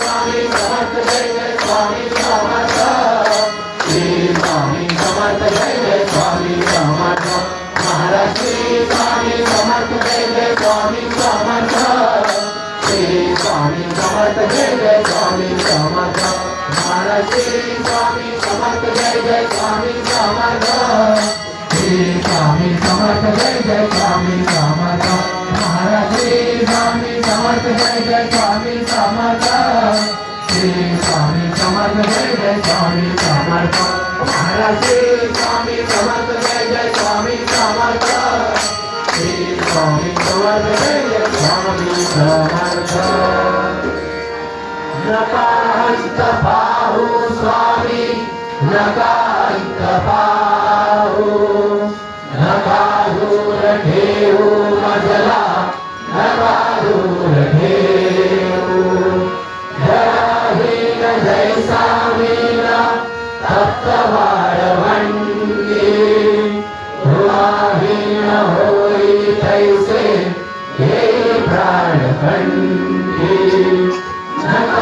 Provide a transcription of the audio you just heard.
स्वामी समर्थ जय जय स्वामी समर्थ श्री स्वामी समर्थ जय जय स्वामी समर्थ महाराज श्री स्वामी समर्थ जय जय स्वामी समर्थ श्री स्वामी समर्थ जय जय स्वामी समर्थ महाराज श्री स्वामी समर्थ जय जय स्वामी समर्थ श्री स्वामी समर्थ जय जय स्वामी समर्थ महाराज श्री स्वामी समर्थ जय जय स्वामी समर्थ श्री स्वामी समर्थ जय जय स्वामी समर्थ महाराज श्री स्वामी समर्थ जय जय स्वामी समर्थ श्री स्वामी समर्थ जय जय स्वामी समर्थ नकांत पाहू स्वामी नकांत पाहू नका दूर ठेवू मजला नका दूर ठेवू जराहीन जैसा मीना तप्त वाळवंटी धुवाहीन होई तैसे हे प्राणखंडी